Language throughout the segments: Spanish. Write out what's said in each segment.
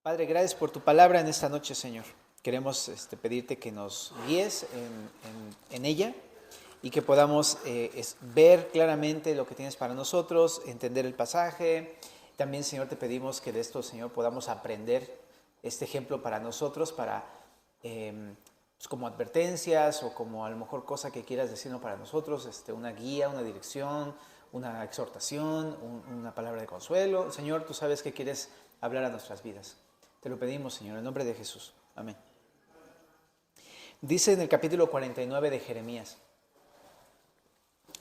Padre, gracias por tu palabra en esta noche, Señor. Queremos pedirte que nos guíes en ella y que podamos ver claramente lo que tienes para nosotros, entender el pasaje. También, Señor, te pedimos que de esto, Señor, podamos aprender este ejemplo para nosotros, para pues como advertencias o como a lo mejor cosa que quieras decirnos para nosotros, una guía, una dirección, una exhortación, una palabra de consuelo. Señor, tú sabes que quieres hablar a nuestras vidas. Te lo pedimos, Señor, en nombre de Jesús. Amén. Dice en el capítulo 49 de Jeremías,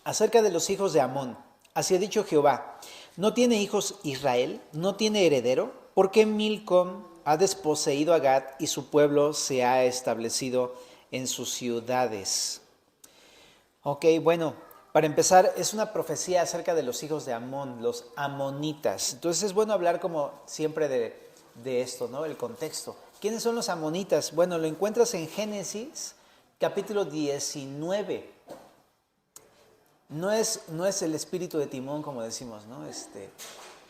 acerca de los hijos de Amón, así ha dicho Jehová, ¿no tiene hijos Israel? ¿No tiene heredero? ¿Por qué Milcom ha desposeído a Gad y su pueblo se ha establecido en sus ciudades? Ok, bueno, para empezar, es una profecía acerca de los hijos de Amón, los amonitas. Entonces es bueno hablar como siempre de esto, ¿no? El contexto. ¿Quiénes son los amonitas? Bueno, lo encuentras en Génesis, capítulo 19. No es el espíritu de Timón, como decimos, ¿no?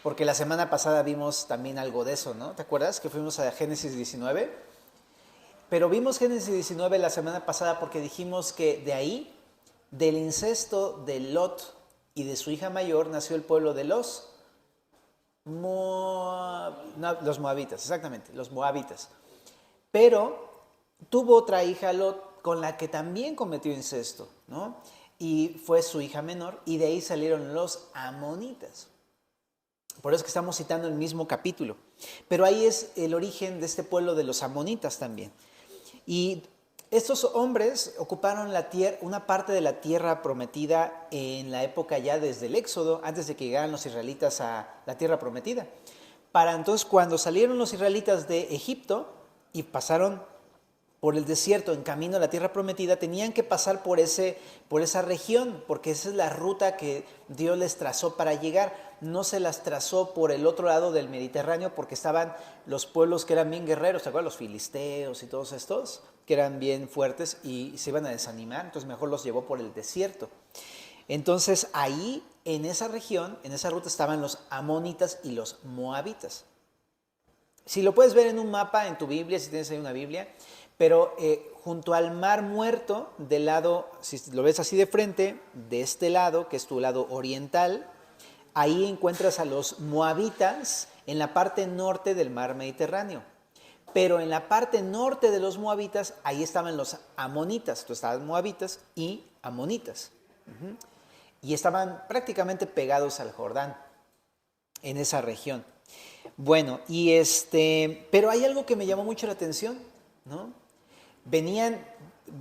Porque la semana pasada vimos también algo de eso, ¿no? ¿Te acuerdas que fuimos a Génesis 19? Pero vimos Génesis 19 la semana pasada porque dijimos que de ahí, del incesto de Lot y de su hija mayor, nació el pueblo de los moabitas, exactamente, los moabitas. Pero tuvo otra hija Lot con la que también cometió incesto, ¿no? Y fue su hija menor, y de ahí salieron los amonitas. Por eso es que estamos citando el mismo capítulo. Pero ahí es el origen de este pueblo de los amonitas también. Y estos hombres ocuparon una parte de la tierra prometida en la época ya desde el Éxodo, antes de que llegaran los israelitas a la tierra prometida. Para entonces, cuando salieron los israelitas de Egipto y pasaron por el desierto en camino a la tierra prometida, tenían que pasar por esa región, porque esa es la ruta que Dios les trazó para llegar. No se las trazó por el otro lado del Mediterráneo, porque estaban los pueblos que eran bien guerreros, ¿te acuerdas? Los filisteos y todos estos, que eran bien fuertes y se iban a desanimar, entonces mejor los llevó por el desierto. Entonces ahí, en esa región, en esa ruta estaban los amonitas y los moabitas. Si lo puedes ver en un mapa, en tu Biblia, si tienes ahí una Biblia, pero junto al mar muerto, del lado, si lo ves así de frente, de este lado, que es tu lado oriental, ahí encuentras a los moabitas en la parte norte del mar Mediterráneo. Pero en la parte norte de los moabitas, ahí estaban los amonitas. Entonces estaban moabitas y amonitas. Y estaban prácticamente pegados al Jordán, en esa región. Bueno, pero hay algo que me llamó mucho la atención, ¿no? Venían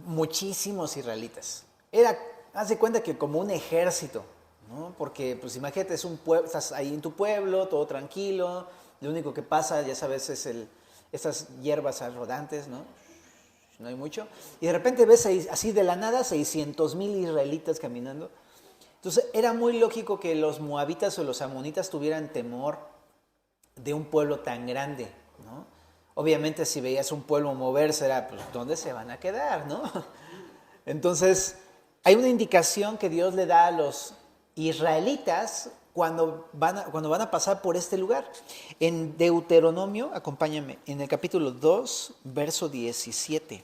muchísimos israelitas. Haz de cuenta que como un ejército, ¿no? Porque, pues imagínate, es un pueblo, estás ahí en tu pueblo, todo tranquilo, lo único que pasa, ya sabes, es estas hierbas rodantes, ¿no? No hay mucho. Y de repente ves así de la nada 600,000 israelitas caminando. Entonces era muy lógico que los moabitas o los amonitas tuvieran temor de un pueblo tan grande, ¿no? Obviamente si veías un pueblo moverse era, pues, ¿dónde se van a quedar, no? Entonces, hay una indicación que Dios le da a los israelitas cuando van a pasar por este lugar. En Deuteronomio, acompáñame, en el capítulo 2, verso 17.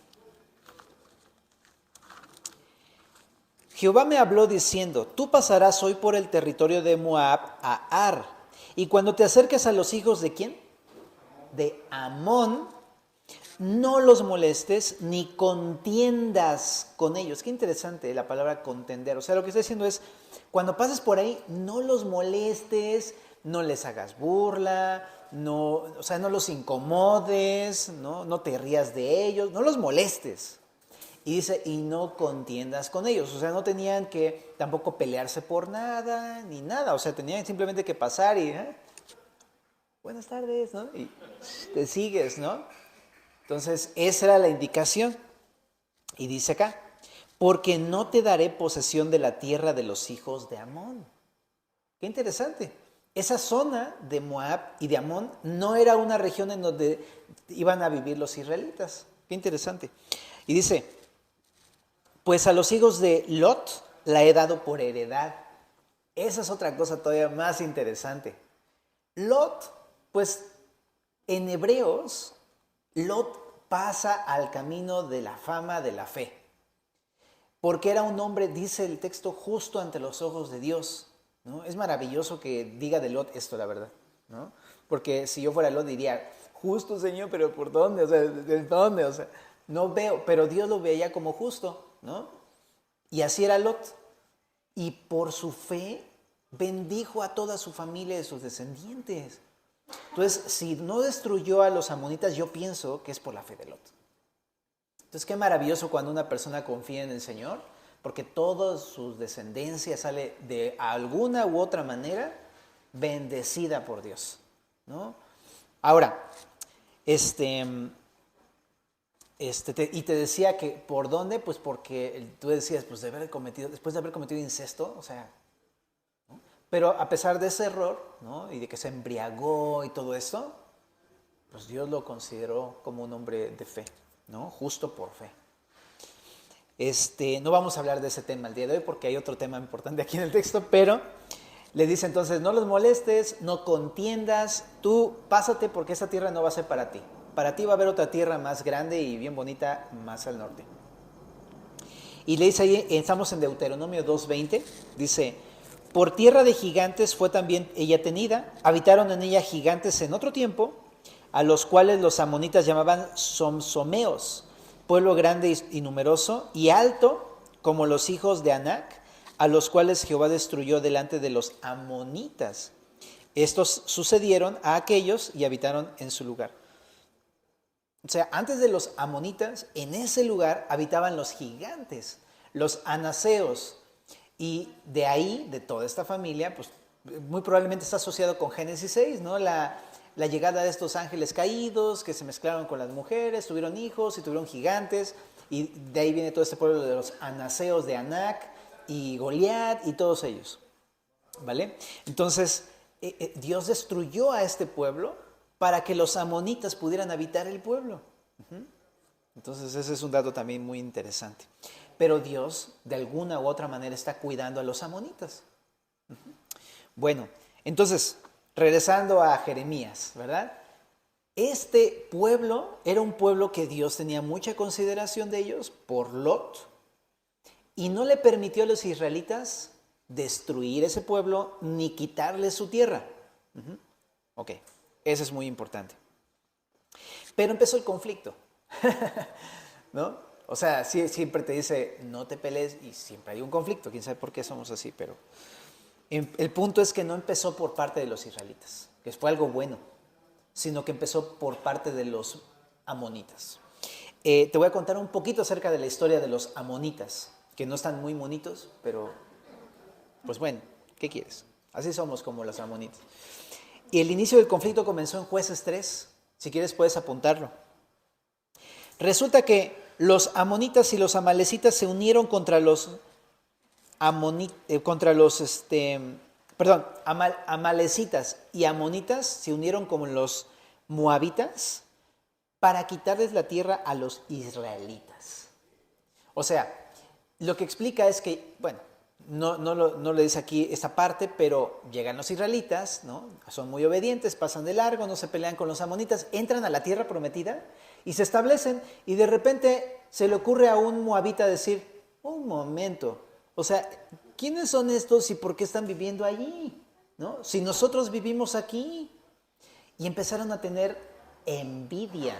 Jehová me habló diciendo, tú pasarás hoy por el territorio de Moab a Ar, y cuando te acerques a los hijos de ¿quién? De Amón, no los molestes ni contiendas con ellos. Qué interesante la palabra contender. O sea, lo que está diciendo es, cuando pases por ahí, no los molestes, no les hagas burla, no los incomodes, no te rías de ellos, no los molestes. Y dice, y no contiendas con ellos. O sea, no tenían que tampoco pelearse por nada, ni nada. O sea, tenían simplemente que pasar y, buenas tardes, ¿no? Y te sigues, ¿no? Entonces, esa era la indicación. Y dice acá, porque no te daré posesión de la tierra de los hijos de Amón. Qué interesante. Esa zona de Moab y de Amón no era una región en donde iban a vivir los israelitas. Qué interesante. Y dice, pues a los hijos de Lot la he dado por heredad. Esa es otra cosa todavía más interesante. Lot, pues En Hebreos, Lot pasa al camino de la fama de la fe, porque era un hombre, dice el texto, justo ante los ojos de Dios, ¿no? Es maravilloso que diga de Lot esto, la verdad, ¿no? Porque si yo fuera Lot diría, justo Señor, pero ¿por dónde? O sea, ¿de dónde? O sea, no veo, pero Dios lo veía como justo, ¿no? Y así era Lot. Y por su fe bendijo a toda su familia y sus descendientes. Entonces, si no destruyó a los amonitas, yo pienso que es por la fe de Lot. Entonces, qué maravilloso cuando una persona confía en el Señor, porque toda su descendencia sale de alguna u otra manera bendecida por Dios, ¿no? Ahora, y te decía que, ¿por dónde? Pues porque tú decías, pues después de haber cometido incesto, o sea, ¿no? Pero a pesar de ese error, ¿no? Y de que se embriagó y todo esto, pues Dios lo consideró como un hombre de fe, ¿no? Justo por fe. No vamos a hablar de ese tema el día de hoy porque hay otro tema importante aquí en el texto, pero le dice entonces, no los molestes, no contiendas, tú pásate porque esa tierra no va a ser para ti. Para ti va a haber otra tierra más grande y bien bonita más al norte. Y le dice ahí, estamos en Deuteronomio 2:20, dice, por tierra de gigantes fue también ella tenida, habitaron en ella gigantes en otro tiempo, a los cuales los amonitas llamaban somsomeos, pueblo grande y numeroso y alto como los hijos de Anac, a los cuales Jehová destruyó delante de los amonitas. Estos sucedieron a aquellos y habitaron en su lugar. O sea, antes de los amonitas, en ese lugar habitaban los gigantes, los anaseos. Y de ahí, de toda esta familia, pues muy probablemente está asociado con Génesis 6, ¿no? La llegada de estos ángeles caídos que se mezclaron con las mujeres, tuvieron hijos y tuvieron gigantes. Y de ahí viene todo este pueblo de los anaseos de Anac y Goliat y todos ellos, ¿vale? Entonces, Dios destruyó a este pueblo para que los amonitas pudieran habitar el pueblo. Entonces, ese es un dato también muy interesante. Pero Dios, de alguna u otra manera, está cuidando a los amonitas. Bueno, entonces, regresando a Jeremías, ¿verdad? Este pueblo era un pueblo que Dios tenía mucha consideración de ellos por Lot, y no le permitió a los israelitas destruir ese pueblo ni quitarle su tierra. Ok, eso es muy importante. Pero empezó el conflicto, ¿no? O sea, siempre te dice, no te pelees, y siempre hay un conflicto. Quién sabe por qué somos así, pero el punto es que no empezó por parte de los israelitas, que fue algo bueno, sino que empezó por parte de los amonitas. Te voy a contar un poquito acerca de la historia de los amonitas, que no están muy bonitos, pero pues bueno, ¿qué quieres? Así somos como los amonitas. Y el inicio del conflicto comenzó en Jueces 3, si quieres puedes apuntarlo. Resulta que los amonitas y los amalecitas se unieron contra los amalecitas y amonitas se unieron con los moabitas para quitarles la tierra a los israelitas. O sea, lo que explica es que, bueno, no le dice aquí esta parte, pero llegan los israelitas, ¿no? Son muy obedientes, pasan de largo, no se pelean con los amonitas, entran a la tierra prometida y se establecen, y de repente se le ocurre a un moabita decir, un momento, o sea, ¿quiénes son estos y por qué están viviendo allí? ¿No? Si nosotros vivimos aquí. Y empezaron a tener envidia,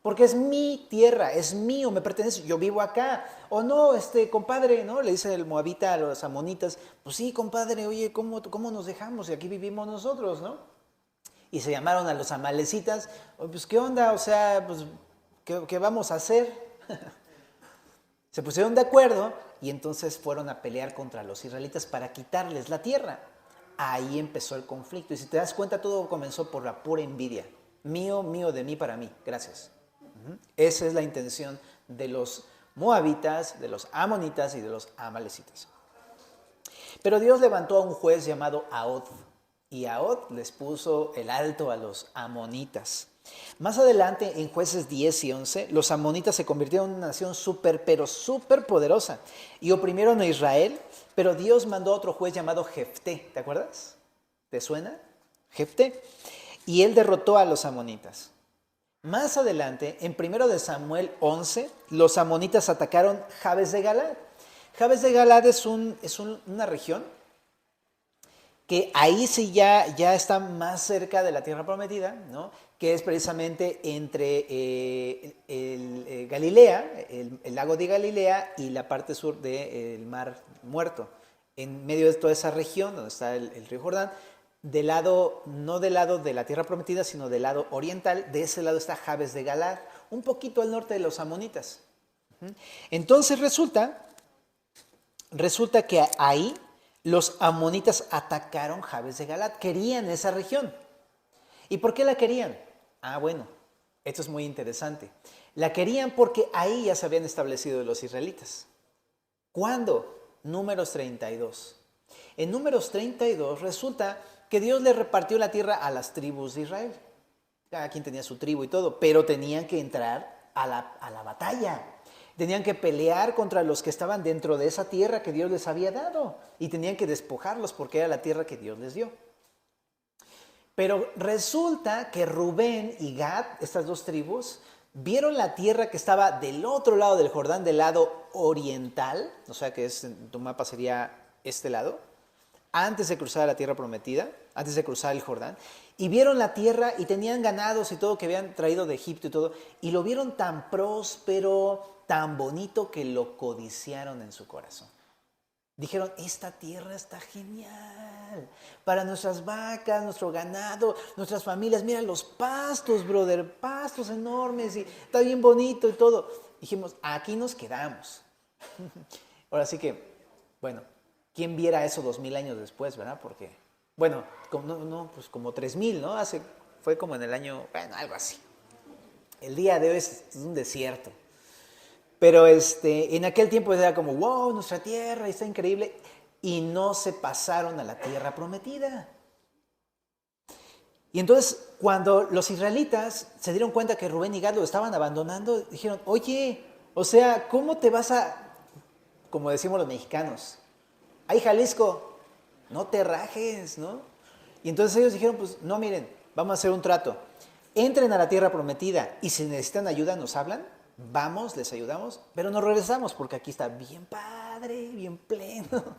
porque es mi tierra, es mío, me pertenece, yo vivo acá. O no, compadre, ¿no? Le dice el moabita a los amonitas, pues sí, compadre, oye, ¿cómo nos dejamos? Y aquí vivimos nosotros, ¿no? Y se llamaron a los amalecitas, pues ¿qué onda? O sea, pues, ¿qué vamos a hacer? Se pusieron de acuerdo y entonces fueron a pelear contra los israelitas para quitarles la tierra. Ahí empezó el conflicto. Y si te das cuenta, todo comenzó por la pura envidia. Mío, mío, de mí para mí. Gracias. Esa es la intención de los moabitas, de los amonitas y de los amalecitas. Pero Dios levantó a un juez llamado Ahod. Y Ahod les puso el alto a los amonitas. Más adelante, en Jueces 10 y 11, los amonitas se convirtieron en una nación pero súper poderosa. Y oprimieron a Israel, pero Dios mandó a otro juez llamado Jefté. ¿Te acuerdas? ¿Te suena? Jefté. y él derrotó a los amonitas. Más adelante, en 1 de Samuel 11, los amonitas atacaron Jabes de Galaad. Jabes de Galaad es una región que ahí sí ya está más cerca de la tierra prometida, ¿no? Que es precisamente entre Galilea, el lago de Galilea y la parte sur del Mar Muerto. En medio de toda esa región donde está el río Jordán, no del lado de la tierra prometida, sino del lado oriental, de ese lado está Jabes de Galaad, un poquito al norte de los amonitas. Entonces resulta que ahí los amonitas atacaron Jabes de Galaad, querían esa región. ¿Y por qué la querían? Bueno, esto es muy interesante. La querían porque ahí ya se habían establecido los israelitas. ¿Cuándo? Números 32. En Números 32 resulta que Dios le repartió la tierra a las tribus de Israel. Cada quien tenía su tribu y todo, pero tenían que entrar a la batalla. Tenían que pelear contra los que estaban dentro de esa tierra que Dios les había dado. Y tenían que despojarlos porque era la tierra que Dios les dio. Pero resulta que Rubén y Gad, estas dos tribus, vieron la tierra que estaba del otro lado del Jordán, del lado oriental, o sea que en tu mapa sería este lado, antes de cruzar la tierra prometida, antes de cruzar el Jordán, y vieron la tierra y tenían ganados y todo que habían traído de Egipto y todo, y lo vieron tan próspero, tan bonito que lo codiciaron en su corazón. Dijeron, esta tierra está genial para nuestras vacas, nuestro ganado, nuestras familias. Mira los pastos, brother, pastos enormes y está bien bonito y todo. Dijimos, aquí nos quedamos. Ahora sí que, bueno, ¿quién viera eso 2000 años después, verdad? Porque, bueno, pues como 3000, ¿no? Fue como en el año, bueno, algo así. El día de hoy es un desierto. Pero en aquel tiempo era como, wow, nuestra tierra está increíble. Y no se pasaron a la tierra prometida. Y entonces, cuando los israelitas se dieron cuenta que Rubén y Gad lo estaban abandonando, dijeron, oye, o sea, ¿cómo te vas como decimos los mexicanos, ay, Jalisco, no te rajes, ¿no? Y entonces ellos dijeron, pues, no, miren, vamos a hacer un trato. Entren a la tierra prometida y si necesitan ayuda nos hablan. Vamos, les ayudamos, pero nos regresamos porque aquí está bien padre, bien pleno.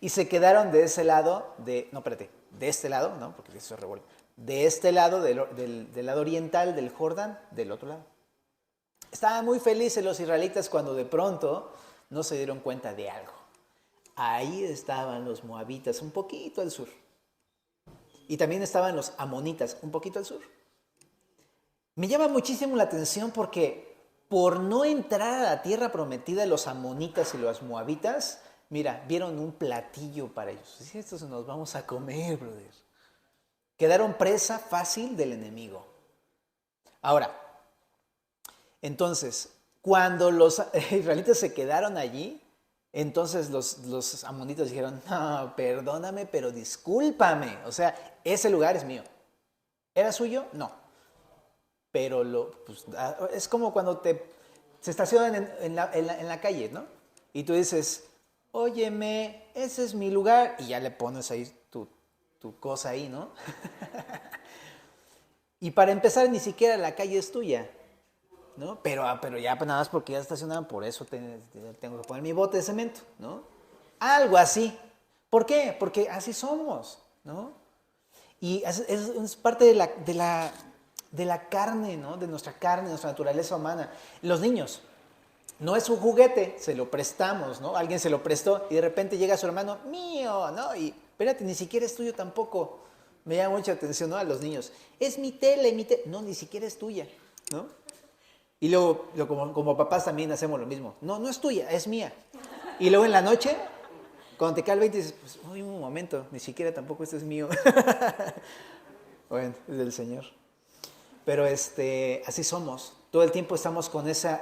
Y se quedaron de ese lado, de este lado, ¿no? Porque eso es revuelto. De este lado, del lado oriental del Jordán, del otro lado. Estaban muy felices los israelitas cuando de pronto no se dieron cuenta de algo. Ahí estaban los moabitas, un poquito al sur. Y también estaban los amonitas, un poquito al sur. Me llama muchísimo la atención porque por no entrar a la tierra prometida, los amonitas y los moabitas, mira, vieron un platillo para ellos. Sí, estos nos vamos a comer, brother. Quedaron presa fácil del enemigo. Ahora, entonces, cuando los israelitas se quedaron allí, entonces los amonitas dijeron, no, perdóname, pero discúlpame. O sea, ese lugar es mío. ¿Era suyo? No. Pero es como cuando se estacionan en la calle, ¿no? Y tú dices, óyeme, ese es mi lugar. Y ya le pones ahí tu cosa ahí, ¿no? Y para empezar, ni siquiera la calle es tuya, ¿no? Pero ya pues, nada más porque ya estacionaron, por eso tengo que poner mi bote de cemento, ¿no? Algo así. ¿Por qué? Porque así somos, ¿no? Y es parte de la carne, ¿no? De nuestra carne, de nuestra naturaleza humana. Los niños, no es un juguete, se lo prestamos, ¿no? Alguien se lo prestó y de repente llega su hermano, mío, ¿no? Y espérate, ni siquiera es tuyo tampoco. Me llama mucha atención, ¿no? A los niños. Es mi tele. No, ni siquiera es tuya, ¿no? Y luego como papás también hacemos lo mismo. No es tuya, es mía. Y luego en la noche, cuando te cae el 20, dices, pues, uy, un momento, ni siquiera tampoco esto es mío. Bueno, es del Señor. Pero así somos. Todo el tiempo estamos con esa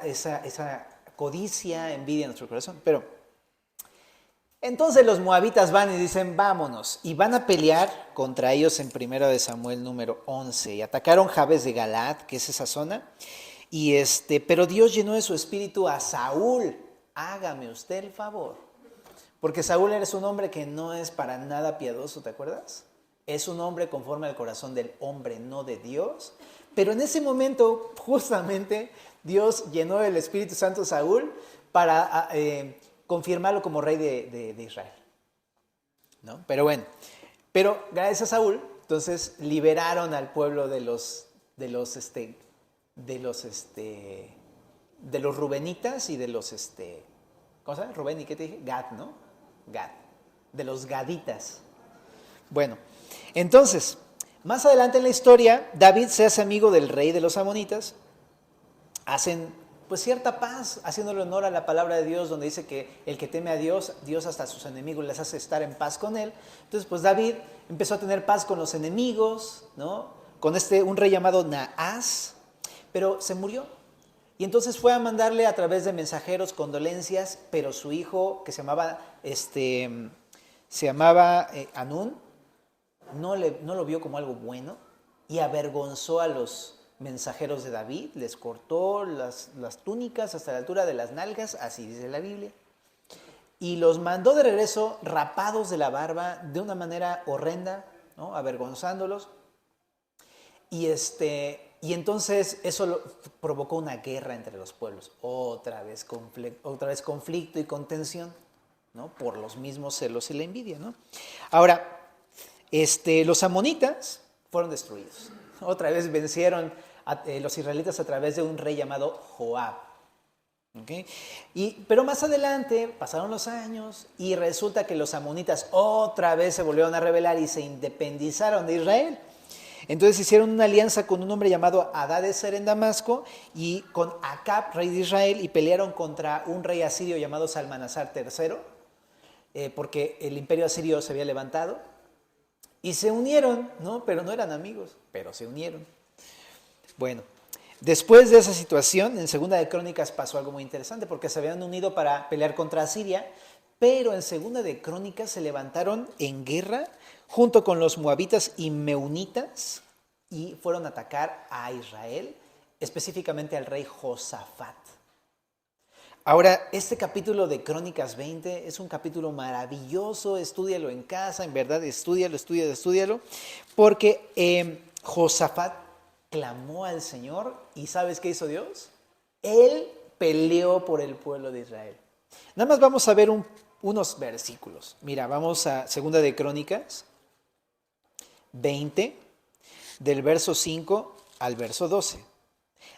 codicia, envidia en nuestro corazón. Pero entonces los moabitas van y dicen, vámonos. Y van a pelear contra ellos en 1 de Samuel número 11. Y atacaron Jabes de Galaad, que es esa zona. Pero Dios llenó de su espíritu a Saúl. Hágame usted el favor. Porque Saúl eres un hombre que no es para nada piadoso, ¿te acuerdas? Es un hombre conforme al corazón del hombre, no de Dios. Pero en ese momento, justamente, Dios llenó el Espíritu Santo a Saúl para confirmarlo como rey de Israel, ¿no? Pero bueno, gracias a Saúl, entonces liberaron al pueblo de los rubenitas y de los, ¿cómo se llama? Rubén, ¿y qué te dije? Gad, ¿no? Gad, de los gaditas. Bueno, entonces, más adelante en la historia, David se hace amigo del rey de los amonitas, hacen pues cierta paz, haciéndole honor a la palabra de Dios, donde dice que el que teme a Dios, Dios hasta a sus enemigos les hace estar en paz con él. Entonces, pues David empezó a tener paz con los enemigos, ¿no? Con un rey llamado Naas, pero se murió. Y entonces fue a mandarle a través de mensajeros condolencias, pero su hijo, que se llamaba Anún, no lo vio como algo bueno y avergonzó a los mensajeros de David, les cortó las túnicas hasta la altura de las nalgas, así dice la Biblia, y los mandó de regreso rapados de la barba de una manera horrenda, ¿no? Avergonzándolos. Y entonces eso provocó una guerra entre los pueblos, otra vez conflicto y contención, ¿no? Por los mismos celos y la envidia, ¿no? Ahora, los amonitas fueron destruidos. Otra vez vencieron a los israelitas a través de un rey llamado Joab. ¿Okay? Pero más adelante pasaron los años y resulta que los amonitas otra vez se volvieron a rebelar y se independizaron de Israel. Entonces hicieron una alianza con un hombre llamado Hadadezer en Damasco y con Acab, rey de Israel, y pelearon contra un rey asirio llamado Salmanasar III, porque el imperio asirio se había levantado. Y se unieron, ¿no? Pero no eran amigos, pero se unieron. Bueno, después de esa situación, en Segunda de Crónicas pasó algo muy interesante, porque se habían unido para pelear contra Asiria, pero en Segunda de Crónicas se levantaron en guerra junto con los moabitas y meunitas y fueron a atacar a Israel, específicamente al rey Josafat. Ahora, este capítulo de Crónicas 20 es un capítulo maravilloso, estúdialo en casa, en verdad, estúdialo, porque Josafat clamó al Señor y ¿sabes qué hizo Dios? Él peleó por el pueblo de Israel. Nada más vamos a ver unos versículos. Mira, vamos a 2 de Crónicas 20, del verso 5 al verso 12.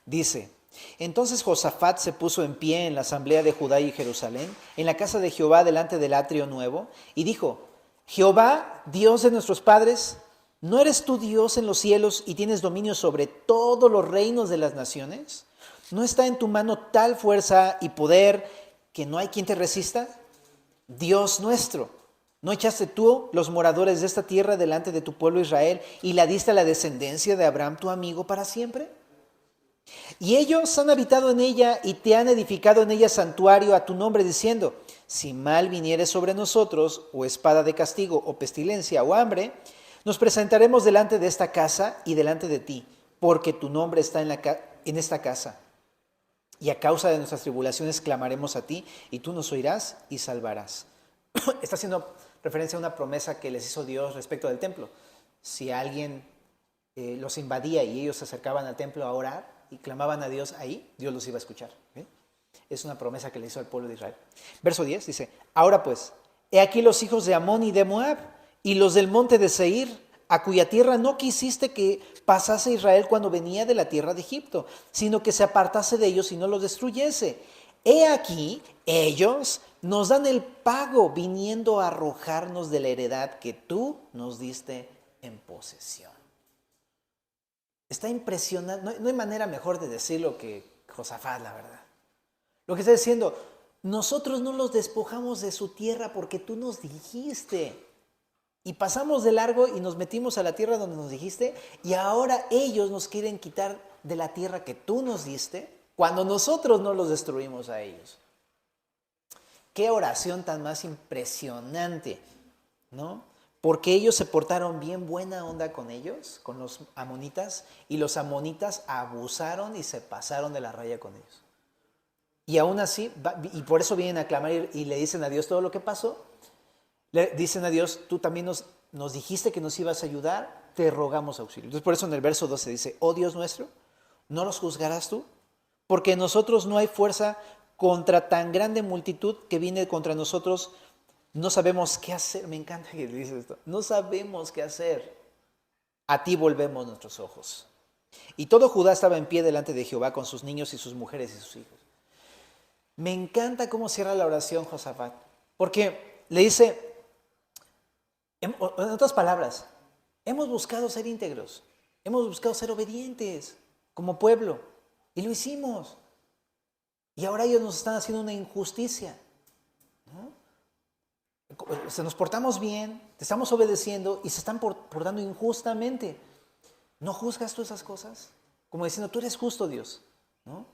Dice: entonces Josafat se puso en pie en la asamblea de Judá y Jerusalén, en la casa de Jehová delante del atrio nuevo, y dijo: Jehová, Dios de nuestros padres, ¿no eres tú Dios en los cielos y tienes dominio sobre todos los reinos de las naciones? ¿No está en tu mano tal fuerza y poder que no hay quien te resista? Dios nuestro, ¿no echaste tú los moradores de esta tierra delante de tu pueblo Israel y la diste a la descendencia de Abraham tu amigo para siempre? Y ellos han habitado en ella y te han edificado en ella santuario a tu nombre, diciendo: si mal viniere sobre nosotros, o espada de castigo, o pestilencia, o hambre, nos presentaremos delante de esta casa y delante de ti, porque tu nombre está en esta casa. Y a causa de nuestras tribulaciones clamaremos a ti, y tú nos oirás y salvarás. Está haciendo referencia a una promesa que les hizo Dios respecto del templo. Si alguien los invadía y ellos se acercaban al templo a orar y clamaban a Dios ahí, Dios los iba a escuchar. ¿Okay? Es una promesa que le hizo al pueblo de Israel. Verso 10 dice: ahora pues, he aquí los hijos de Amón y de Moab, y los del monte de Seir, a cuya tierra no quisiste que pasase Israel cuando venía de la tierra de Egipto, sino que se apartase de ellos y no los destruyese. He aquí, ellos nos dan el pago viniendo a arrojarnos de la heredad que tú nos diste en posesión. Está impresionante, no hay manera mejor de decirlo que Josafat, la verdad. Lo que está diciendo: nosotros no los despojamos de su tierra porque tú nos dijiste. Y pasamos de largo y nos metimos a la tierra donde nos dijiste, y ahora ellos nos quieren quitar de la tierra que tú nos diste, cuando nosotros no los destruimos a ellos. Qué oración tan más impresionante, ¿no? Porque ellos se portaron bien buena onda con ellos, con los amonitas, y los amonitas abusaron y se pasaron de la raya con ellos. Y aún así, y por eso vienen a clamar y le dicen a Dios todo lo que pasó. Le dicen a Dios: tú también nos dijiste que nos ibas a ayudar, te rogamos auxilio. Entonces por eso en el verso 12 dice, oh Dios nuestro, ¿no los juzgarás tú? Porque en nosotros no hay fuerza contra tan grande multitud que viene contra nosotros. No sabemos qué hacer. Me encanta que dice esto. No sabemos qué hacer. A ti volvemos nuestros ojos. Y todo Judá estaba en pie delante de Jehová con sus niños y sus mujeres y sus hijos. Me encanta cómo cierra la oración Josafat. Porque le dice, en otras palabras, hemos buscado ser íntegros. Hemos buscado ser obedientes como pueblo. Y lo hicimos. Y ahora ellos nos están haciendo una injusticia. ¿No? Se nos portamos bien, te estamos obedeciendo y se están portando injustamente. ¿No juzgas tú esas cosas? Como diciendo, tú eres justo, Dios. ¿No?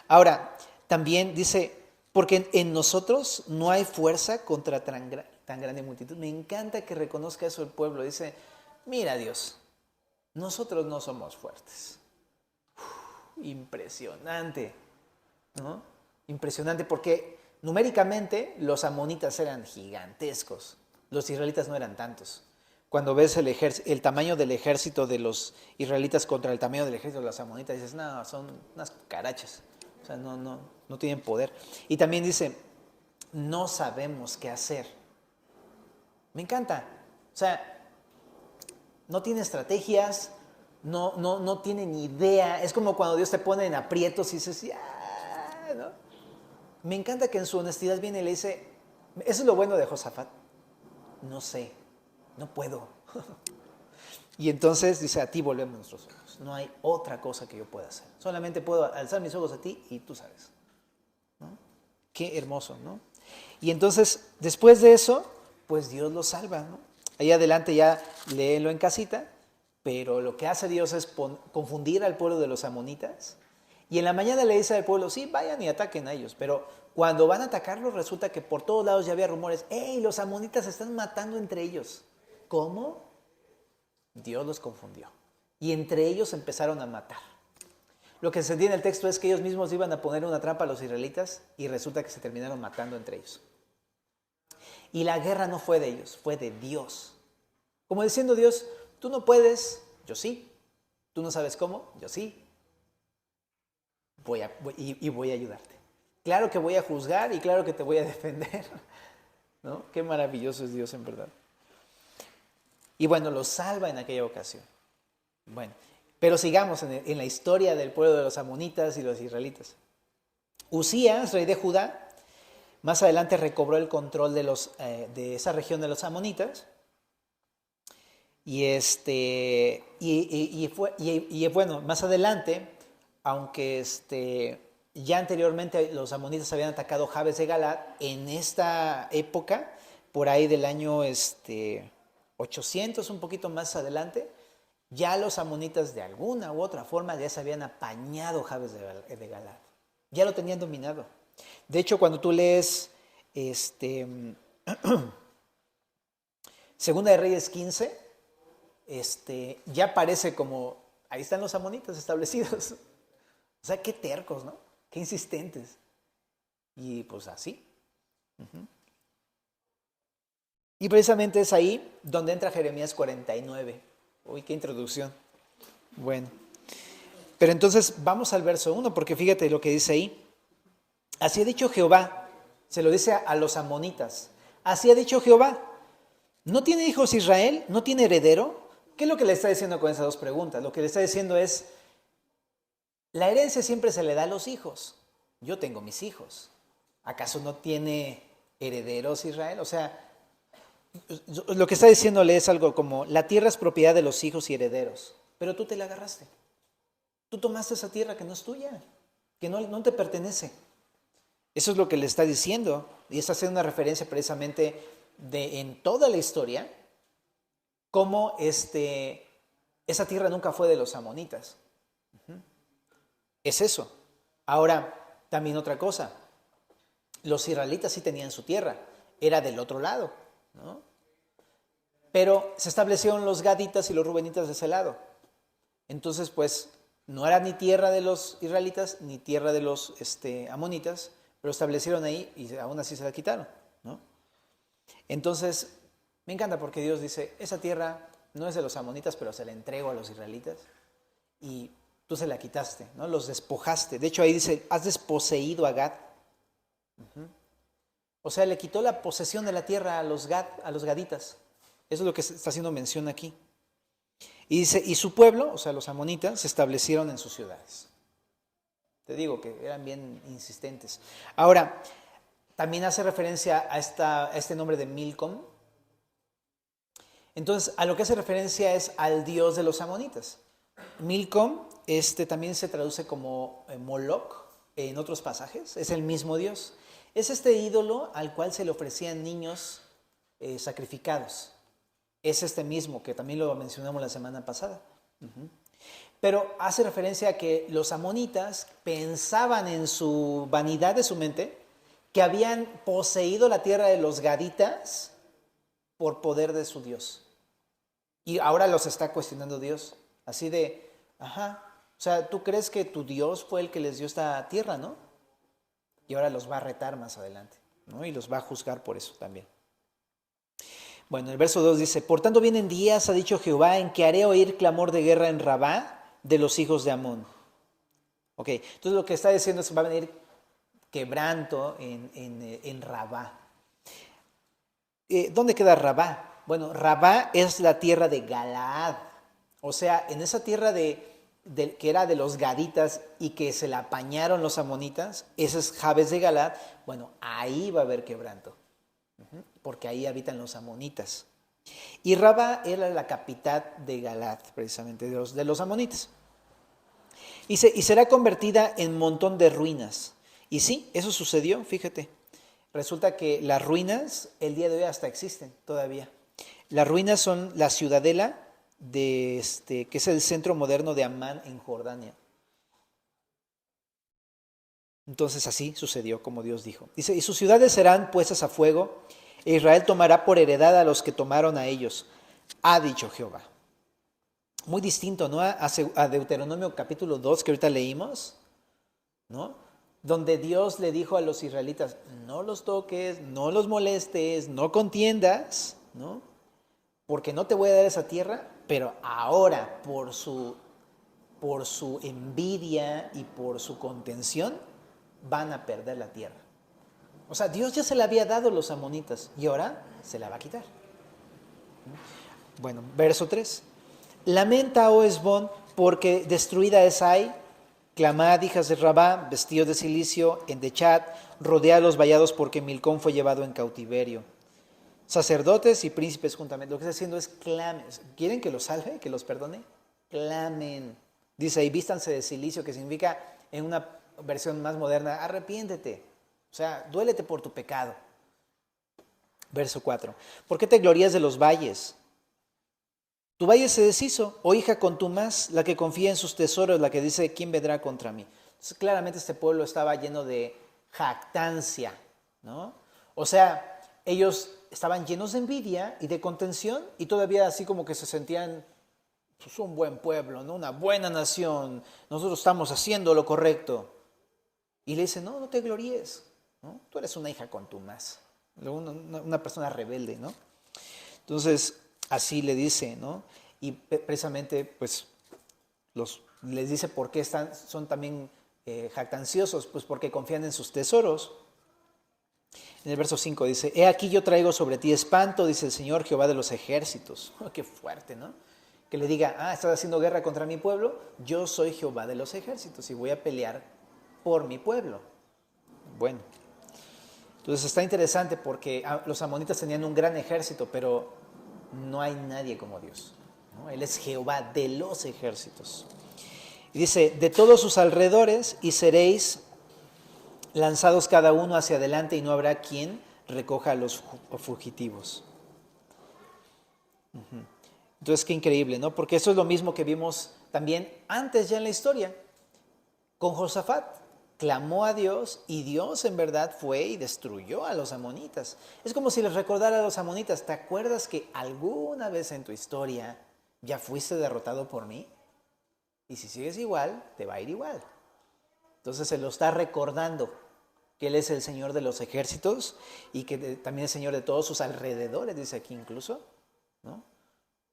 Ahora, también dice, porque en nosotros no hay fuerza contra tan grande multitud. Me encanta que reconozca eso el pueblo. Dice, mira Dios, nosotros no somos fuertes. Impresionante, ¿no? Impresionante porque numéricamente los amonitas eran gigantescos, los israelitas no eran tantos. Cuando ves el tamaño del ejército de los israelitas contra el tamaño del ejército de los amonitas, dices, no, son unas cucarachas, o sea, no tienen poder. Y también dice, no sabemos qué hacer. Me encanta, o sea, no tiene estrategias, no tiene ni idea. Es como cuando Dios te pone en aprietos y dices, ya, ¿no? Me encanta que en su honestidad viene y le dice, eso es lo bueno de Josafat, no sé, no puedo. Y entonces dice, a ti volvemos nuestros ojos. No hay otra cosa que yo pueda hacer. Solamente puedo alzar mis ojos a ti y tú sabes. ¿No? Qué hermoso, ¿no? Y entonces, después de eso, pues Dios lo salva, ¿no? Ahí adelante ya léelo en casita. Pero lo que hace Dios es confundir al pueblo de los amonitas. Y en la mañana le dice al pueblo, sí, vayan y ataquen a ellos. Pero cuando van a atacarlos, resulta que por todos lados ya había rumores. ¡Ey, los amonitas se están matando entre ellos! ¿Cómo? Dios los confundió. Y entre ellos empezaron a matar. Lo que se entiende en el texto es que ellos mismos iban a poner una trampa a los israelitas y resulta que se terminaron matando entre ellos. Y la guerra no fue de ellos, fue de Dios. Como diciendo Dios, tú no puedes, yo sí. Tú no sabes cómo, yo sí. Voy a ayudarte. Claro que voy a juzgar y claro que te voy a defender. ¿No? Qué maravilloso es Dios en verdad. Y bueno, los salva en aquella ocasión. Bueno, pero sigamos en la historia del pueblo de los amonitas y los israelitas. Usías, rey de Judá, más adelante recobró el control de esa región de los amonitas. Y bueno, más adelante, aunque ya anteriormente los amonitas habían atacado Jabes de Galaad, en esta época, por ahí del año 800, un poquito más adelante, ya los amonitas de alguna u otra forma ya se habían apañado Jabes de Galaad. Ya lo tenían dominado. De hecho, cuando tú lees Segunda de Reyes 15, ya parece como, ahí están los amonitas establecidos. O sea, qué tercos, ¿no? Qué insistentes. Y pues así. Uh-huh. Y precisamente es ahí donde entra Jeremías 49. Uy, qué introducción. Bueno, pero entonces vamos al verso 1, porque fíjate lo que dice ahí. Así ha dicho Jehová, se lo dice a los amonitas. Así ha dicho Jehová, ¿no tiene hijos Israel? ¿No tiene heredero? ¿Qué es lo que le está diciendo con esas dos preguntas? Lo que le está diciendo es, la herencia siempre se le da a los hijos. Yo tengo mis hijos. ¿Acaso no tiene herederos Israel? O sea, lo que está diciéndole es algo como, la tierra es propiedad de los hijos y herederos, pero tú te la agarraste. Tú tomaste esa tierra que no es tuya, que no te pertenece. Eso es lo que le está diciendo, y está haciendo una referencia precisamente en toda la historia, cómo esa tierra nunca fue de los amonitas. Uh-huh. Es eso. Ahora, también otra cosa, los israelitas sí tenían su tierra, era del otro lado, ¿no? Pero se establecieron los gaditas y los rubenitas de ese lado. Entonces, pues, no era ni tierra de los israelitas ni tierra de los amonitas, pero establecieron ahí y aún así se la quitaron, ¿no? Entonces, Me encanta porque Dios dice, esa tierra no es de los amonitas, pero se la entrego a los israelitas y tú se la quitaste, ¿no? Los despojaste. De hecho, ahí dice, has desposeído a Gad. O sea, le quitó la posesión de la tierra a los gaditas. Eso es lo que está haciendo mención aquí. Y dice, y su pueblo, o sea, los amonitas, se establecieron en sus ciudades. Te digo que eran bien insistentes. Ahora, también hace referencia a este nombre de Milcom. Entonces, a lo que hace referencia es al dios de los amonitas. Milcom también se traduce como Moloch en otros pasajes. Es el mismo dios. Es este ídolo al cual se le ofrecían niños sacrificados. Es este mismo, que también lo mencionamos la semana pasada. Pero hace referencia a que los amonitas pensaban en su vanidad de su mente que habían poseído la tierra de los gaditas por poder de su Dios. Y ahora los está cuestionando Dios. Así de, o sea, ¿tú crees que tu Dios fue el que les dio esta tierra, no? Y ahora los va a retar más adelante, ¿no? Y los va a juzgar por eso también. Bueno, el verso 2 dice, por tanto vienen días, ha dicho Jehová, en que haré oír clamor de guerra en Rabá de los hijos de Amón. Ok, entonces lo que está diciendo es que va a venir quebranto en Rabá. ¿Dónde queda Rabá? Bueno, Rabá es la tierra de Galaad. O sea, en esa tierra que era de los gaditas y que se la apañaron los amonitas, ese es Jabes de Galaad. Bueno, ahí va a haber quebranto, porque ahí habitan los amonitas. Y Rabá era la capital de Galaad, precisamente, de los amonitas. Y será convertida en montón de ruinas. Y sí, eso sucedió, fíjate. Resulta que las ruinas, el día de hoy hasta existen todavía. Las ruinas son la ciudadela que es el centro moderno de Amán en Jordania. Entonces así sucedió como Dios dijo. Dice, y sus ciudades serán puestas a fuego, e Israel tomará por heredad a los que tomaron a ellos, ha dicho Jehová. Muy distinto, ¿no? A Deuteronomio capítulo 2 que ahorita leímos, ¿no? Donde Dios le dijo a los israelitas, no los toques, no los molestes, no contiendas, ¿no? Porque no te voy a dar esa tierra, pero ahora por su envidia y por su contención van a perder la tierra. O sea, Dios ya se la había dado a los amonitas y ahora se la va a quitar. Bueno, verso 3. Lamenta, oh Hesbón, porque destruida es Ai. Clamad, hijas de Rabá, vestidos de cilicio, endechad, rodead los vallados porque Milcom fue llevado en cautiverio. Sacerdotes y príncipes juntamente. Lo que está haciendo es clamen. ¿Quieren que los salve, que los perdone? Clamen. Dice ahí, vístanse de cilicio, que significa, en una versión más moderna, arrepiéntete. O sea, duélete por tu pecado. Verso 4. ¿Por qué te glorías de los valles? Tu valle se deshizo, oh hija contumaz, la que confía en sus tesoros, la que dice, ¿quién vendrá contra mí? Entonces, claramente este pueblo estaba lleno de jactancia, ¿no? O sea, ellos estaban llenos de envidia y de contención y todavía así como que se sentían, pues, un buen pueblo, ¿no? Una buena nación, nosotros estamos haciendo lo correcto. Y le dicen, no, no te gloríes, ¿no? Tú eres una hija contumaz, una persona rebelde, ¿no? Entonces, así le dice, ¿no? Y precisamente, pues, les dice por qué son también jactanciosos, pues porque confían en sus tesoros. En el verso 5 dice, he aquí yo traigo sobre ti espanto, dice el Señor Jehová de los ejércitos. Oh, qué fuerte, ¿no? Que le diga, estás haciendo guerra contra mi pueblo, yo soy Jehová de los ejércitos y voy a pelear por mi pueblo. Bueno, entonces está interesante porque los amonitas tenían un gran ejército, pero no hay nadie como Dios, ¿no? Él es Jehová de los ejércitos. Y dice, de todos sus alrededores y seréis lanzados cada uno hacia adelante y no habrá quien recoja a los fugitivos. Entonces, qué increíble, ¿no? Porque eso es lo mismo que vimos también antes ya en la historia con Josafat. Clamó a Dios y Dios en verdad fue y destruyó a los amonitas. Es como si les recordara a los amonitas, ¿te acuerdas que alguna vez en tu historia ya fuiste derrotado por mí? Y si sigues igual, te va a ir igual. Entonces se lo está recordando, que Él es el Señor de los ejércitos y que también es Señor de todos sus alrededores, dice aquí incluso, ¿no?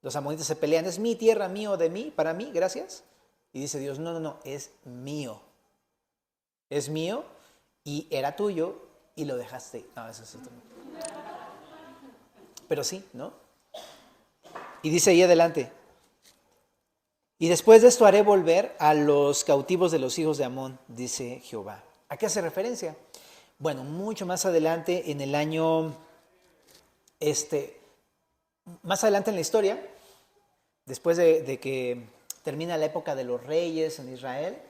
Los amonitas se pelean, es mi tierra, mío, de mí, para mí, gracias. Y dice Dios, no, es mío. Es mío y era tuyo y lo dejaste. No, eso es otro. Pero sí, ¿no? Y dice ahí adelante, y después de esto haré volver a los cautivos de los hijos de Amón, dice Jehová. ¿A qué hace referencia? Bueno, mucho más adelante en el año, más adelante en la historia, después de que termina la época de los reyes en Israel,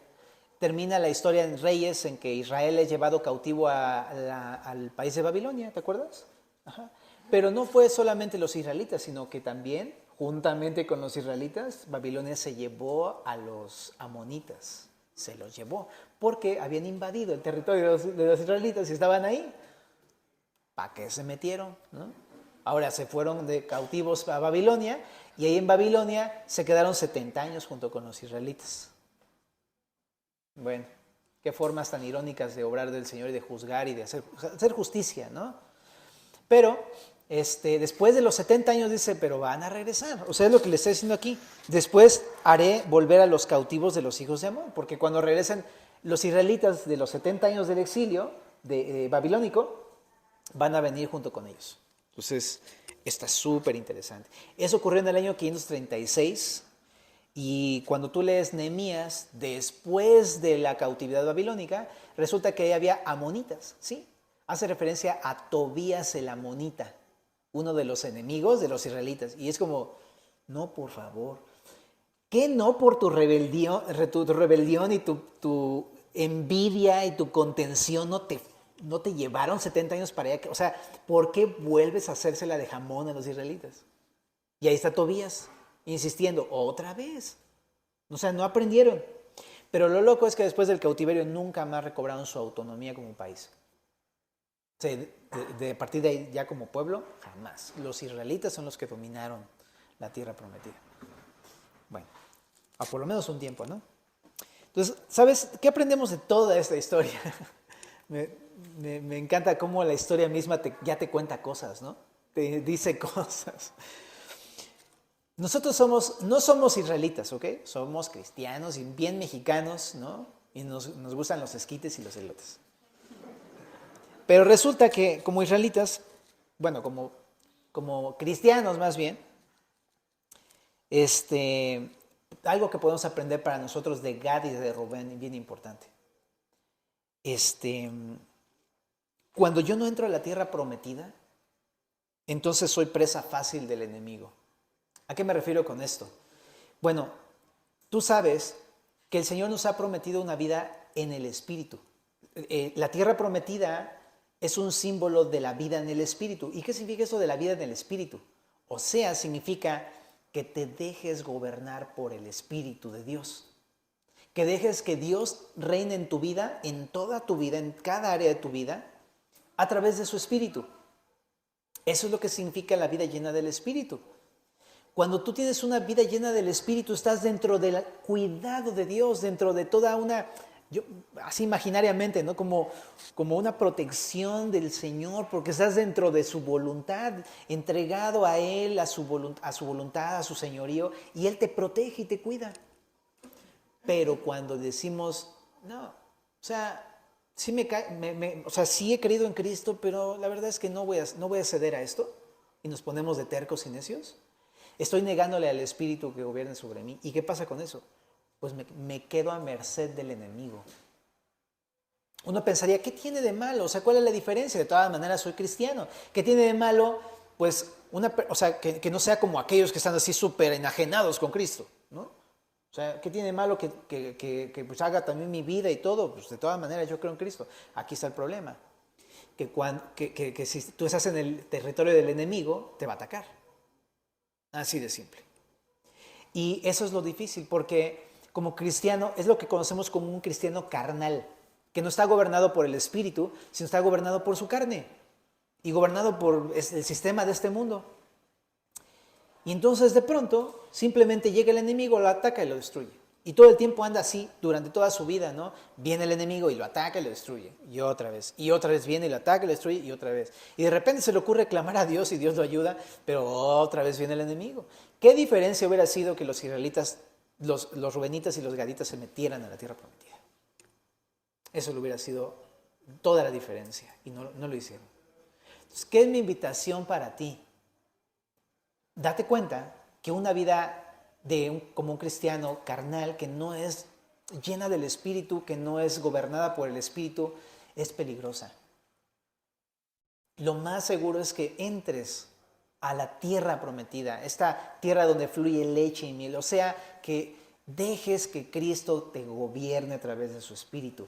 termina la historia en Reyes en que Israel es llevado cautivo al país de Babilonia, ¿te acuerdas? Ajá. Pero no fue solamente los israelitas, sino que también, juntamente con los israelitas, Babilonia se llevó a los amonitas. Se los llevó, porque habían invadido el territorio de los israelitas y estaban ahí. ¿Para qué se metieron? ¿No? Ahora se fueron de cautivos a Babilonia y ahí en Babilonia se quedaron 70 años junto con los israelitas. Bueno, qué formas tan irónicas de obrar del Señor y de juzgar y de hacer justicia, ¿no? Pero después de los 70 años dice, pero van a regresar. O sea, es lo que le está diciendo aquí. Después haré volver a los cautivos de los hijos de Amón, porque cuando regresen los israelitas de los 70 años del exilio babilónico, van a venir junto con ellos. Entonces, está súper interesante. Eso ocurrió en el año 536 y cuando tú lees Nehemías, después de la cautividad babilónica, resulta que ahí había amonitas, ¿sí? Hace referencia a Tobías el amonita, uno de los enemigos de los israelitas. Y es como, no, por favor, ¿qué no por tu rebelión y tu envidia y tu contención no te llevaron 70 años para allá? O sea, ¿por qué vuelves a hacérsela de jamón a los israelitas? Y ahí está Tobías, insistiendo, otra vez. O sea, no aprendieron. Pero lo loco es que después del cautiverio nunca más recobraron su autonomía como país. O sea, de partir de ahí ya como pueblo, jamás. Los israelitas son los que dominaron la tierra prometida. Bueno, a por lo menos un tiempo, ¿no? Entonces, ¿sabes qué aprendemos de toda esta historia? Me encanta cómo la historia misma ya te cuenta cosas, ¿no? Te dice cosas. Nosotros no somos israelitas, ¿ok? Somos cristianos y bien mexicanos, ¿no? Y nos gustan los esquites y los elotes. Pero resulta que como israelitas, bueno, como cristianos más bien, algo que podemos aprender para nosotros de Gad y de Rubén, bien importante. Cuando yo no entro a la tierra prometida, entonces soy presa fácil del enemigo. ¿A qué me refiero con esto? Bueno, tú sabes que el Señor nos ha prometido una vida en el Espíritu. La tierra prometida es un símbolo de la vida en el Espíritu. ¿Y qué significa eso de la vida en el Espíritu? O sea, significa que te dejes gobernar por el Espíritu de Dios. Que dejes que Dios reine en tu vida, en toda tu vida, en cada área de tu vida, a través de su Espíritu. Eso es lo que significa la vida llena del Espíritu. Cuando tú tienes una vida llena del Espíritu, estás dentro del cuidado de Dios, dentro de toda una, así imaginariamente, ¿no? Como una protección del Señor, porque estás dentro de su voluntad, entregado a Él, a su voluntad, a su señorío, y Él te protege y te cuida. Pero cuando decimos, no, o sea, sí he creído en Cristo, pero la verdad es que no voy a ceder a esto, y nos ponemos de tercos y necios, estoy negándole al Espíritu que gobierne sobre mí. ¿Y qué pasa con eso? Pues me quedo a merced del enemigo. Uno pensaría, ¿qué tiene de malo? O sea, ¿cuál es la diferencia? De todas maneras soy cristiano. ¿Qué tiene de malo? Pues, que no sea como aquellos que están así súper enajenados con Cristo, ¿no? O sea, ¿qué tiene de malo que pues haga también mi vida y todo? Pues de todas maneras yo creo en Cristo. Aquí está el problema. Que si tú estás en el territorio del enemigo, te va a atacar. Así de simple. Y eso es lo difícil, porque como cristiano es lo que conocemos como un cristiano carnal, que no está gobernado por el Espíritu, sino está gobernado por su carne y gobernado por el sistema de este mundo. Y entonces de pronto simplemente llega el enemigo, lo ataca y lo destruye. Y todo el tiempo anda así durante toda su vida, ¿no? Viene el enemigo y lo ataca y lo destruye. Y otra vez viene y lo ataca y lo destruye y otra vez. Y de repente se le ocurre clamar a Dios y Dios lo ayuda, pero otra vez viene el enemigo. ¿Qué diferencia hubiera sido que los israelitas, los rubenitas y los gaditas se metieran a la tierra prometida? Eso le hubiera sido toda la diferencia y no lo hicieron. Entonces, ¿qué es mi invitación para ti? Date cuenta que una vida como un cristiano carnal que no es llena del Espíritu, que no es gobernada por el Espíritu, es peligrosa. Lo más seguro es que entres a la tierra prometida, esta tierra donde fluye leche y miel, o sea, que dejes que Cristo te gobierne a través de su Espíritu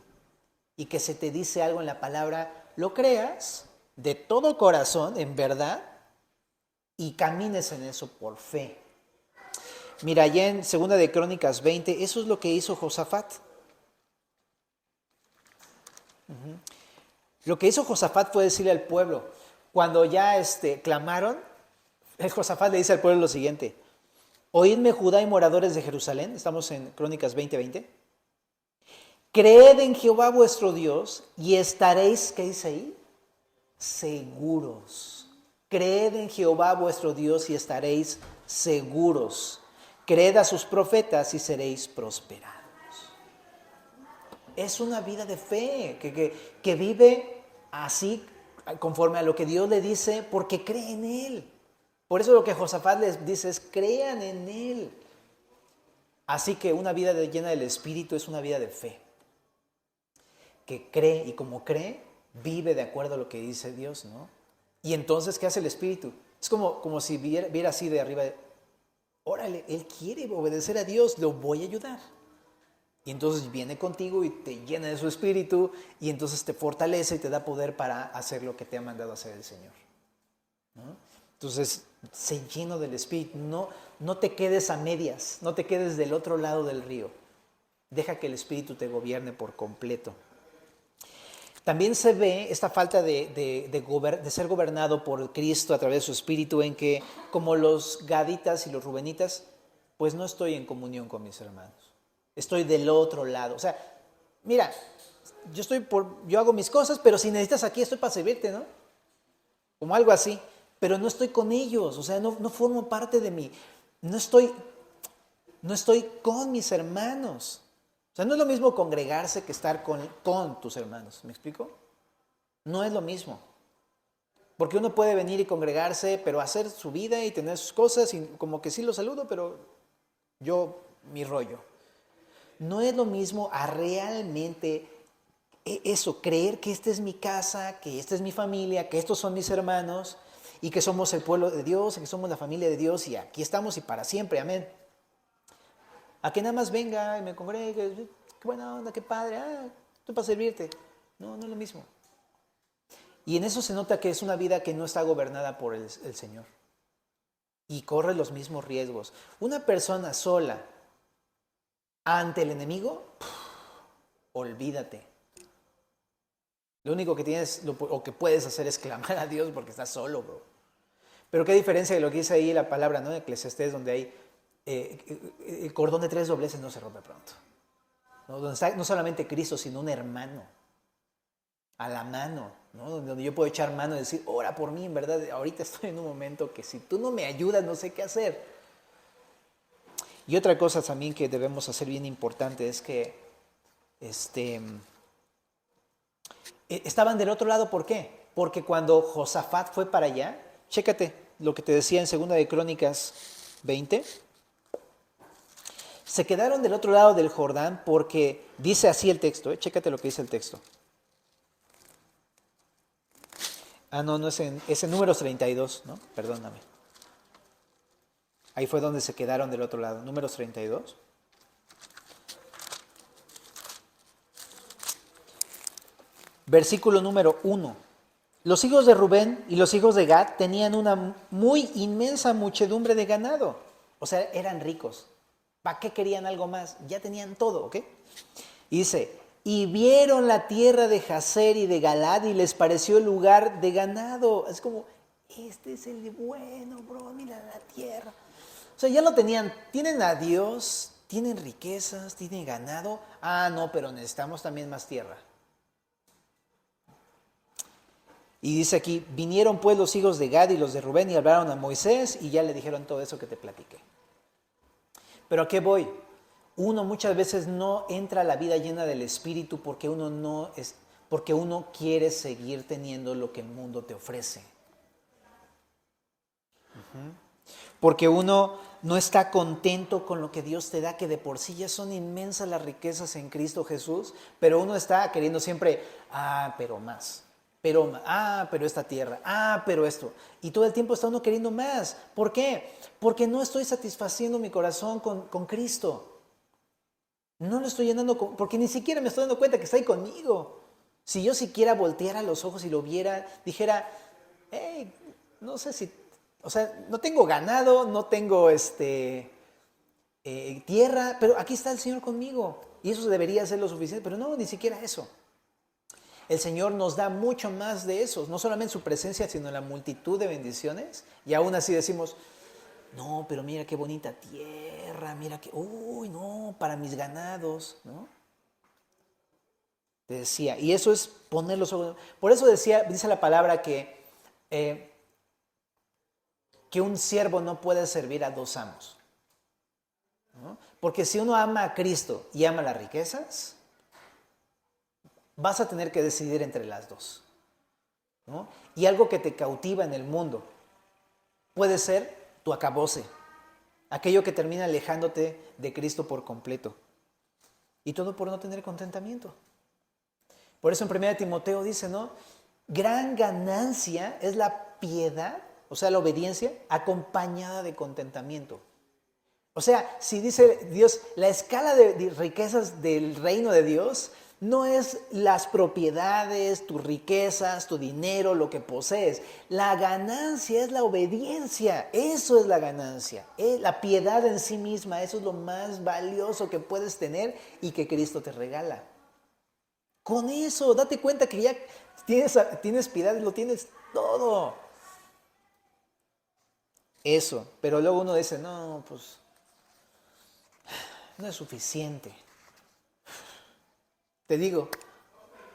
y que se te dice algo en la palabra, lo creas de todo corazón, en verdad, y camines en eso por fe. Mira, allá en 2 de Crónicas 20, eso es lo que hizo Josafat. Lo que hizo Josafat fue decirle al pueblo, cuando ya clamaron, el Josafat le dice al pueblo lo siguiente: oídme, Judá y moradores de Jerusalén, estamos en Crónicas 20:20. Creed en Jehová vuestro Dios y estaréis, ¿qué dice ahí? Seguros. Creed en Jehová vuestro Dios y estaréis seguros. Creed a sus profetas y seréis prosperados. Es una vida de fe que vive así conforme a lo que Dios le dice porque cree en Él. Por eso lo que Josafat les dice es crean en Él. Así que una vida llena del Espíritu es una vida de fe. Que cree y como cree, vive de acuerdo a lo que dice Dios, ¿no? Y entonces, ¿qué hace el Espíritu? Es como si viera así de arriba. Órale, Él quiere obedecer a Dios, lo voy a ayudar. Y entonces viene contigo y te llena de su Espíritu y entonces te fortalece y te da poder para hacer lo que te ha mandado hacer el Señor, ¿no? Entonces, sé lleno del Espíritu. No te quedes a medias, no te quedes del otro lado del río. Deja que el Espíritu te gobierne por completo. También se ve esta falta de ser gobernado por Cristo a través de su Espíritu en que, como los gaditas y los rubenitas, pues no estoy en comunión con mis hermanos. Estoy del otro lado. O sea, mira, yo hago mis cosas, pero si necesitas aquí estoy para servirte, ¿no? Como algo así. Pero no estoy con ellos, o sea, no formo parte de mí. No estoy con mis hermanos. O sea, no es lo mismo congregarse que estar con tus hermanos. ¿Me explico? No es lo mismo. Porque uno puede venir y congregarse, pero hacer su vida y tener sus cosas, y como que sí lo saludo, pero mi rollo. No es lo mismo a realmente eso, creer que esta es mi casa, que esta es mi familia, que estos son mis hermanos, y que somos el pueblo de Dios, y que somos la familia de Dios, y aquí estamos y para siempre, amén. A que nada más venga y me congregue, qué buena onda, qué padre, estoy para servirte. No es lo mismo. Y en eso se nota que es una vida que no está gobernada por el Señor. Y corre los mismos riesgos. Una persona sola ante el enemigo, olvídate. Lo único que tienes o que puedes hacer es clamar a Dios porque estás solo, bro. Pero qué diferencia de lo que dice ahí la palabra, ¿no? En Eclesiastés, donde hay el cordón de 3 dobleces no se rompe pronto, ¿no? Donde está no solamente Cristo, sino un hermano a la mano, ¿no? Donde yo puedo echar mano y decir, ora por mí, en verdad, ahorita estoy en un momento que si tú no me ayudas no sé qué hacer. Y otra cosa también que debemos hacer bien importante es que estaban del otro lado. ¿Por qué? Porque cuando Josafat fue para allá, chécate lo que te decía en 2 de Crónicas 20, se quedaron del otro lado del Jordán porque dice así el texto, chécate lo que dice el texto. No es en Números 32, ¿no? Perdóname. Ahí fue donde se quedaron del otro lado, Números 32. Versículo número 1. Los hijos de Rubén y los hijos de Gad tenían una muy inmensa muchedumbre de ganado. O sea, eran ricos. ¿Para qué querían algo más? Ya tenían todo, ¿ok? Y dice, y vieron la tierra de Jazer y de Galad y les pareció el lugar de ganado. Es como, este es el bueno, bro, mira la tierra. O sea, ya lo tenían, tienen a Dios, tienen riquezas, tienen ganado. Ah, no, pero necesitamos también más tierra. Y dice aquí, vinieron pues los hijos de Gad y los de Rubén y hablaron a Moisés y ya le dijeron todo eso que te platiqué. Pero ¿a qué voy? Uno muchas veces no entra a la vida llena del Espíritu porque uno quiere seguir teniendo lo que el mundo te ofrece. Porque uno no está contento con lo que Dios te da, que de por sí ya son inmensas las riquezas en Cristo Jesús, pero uno está queriendo siempre, pero más, pero esta tierra, pero esto. Y todo el tiempo está uno queriendo más. ¿Por qué? Porque no estoy satisfaciendo mi corazón con Cristo. No lo estoy llenando, porque ni siquiera me estoy dando cuenta que está ahí conmigo. Si yo siquiera volteara los ojos y lo viera, dijera, no sé si, no tengo ganado, no tengo tierra, pero aquí está el Señor conmigo. Y eso debería ser lo suficiente, pero no, ni siquiera eso. El Señor nos da mucho más de eso, no solamente su presencia, sino la multitud de bendiciones. Y aún así decimos, no, pero mira qué bonita tierra, mira que, no, para mis ganados, ¿no? Te decía, y eso es poner los ojos. Por eso dice la palabra que un siervo no puede servir a dos amos, ¿no? Porque si uno ama a Cristo y ama las riquezas, vas a tener que decidir entre las dos, ¿no? Y algo que te cautiva en el mundo puede ser tu acabose, aquello que termina alejándote de Cristo por completo. Y todo por no tener contentamiento. Por eso en 1 Timoteo dice, ¿no? Gran ganancia es la piedad, o sea, la obediencia, acompañada de contentamiento. O sea, si dice Dios, la escala de riquezas del reino de Dios no es las propiedades, tus riquezas, tu dinero, lo que posees. La ganancia es la obediencia. Eso es la ganancia. La piedad en sí misma, eso es lo más valioso que puedes tener y que Cristo te regala. Con eso, date cuenta que ya tienes piedad y lo tienes todo. Eso, pero luego uno dice, no, pues no es suficiente. Te digo,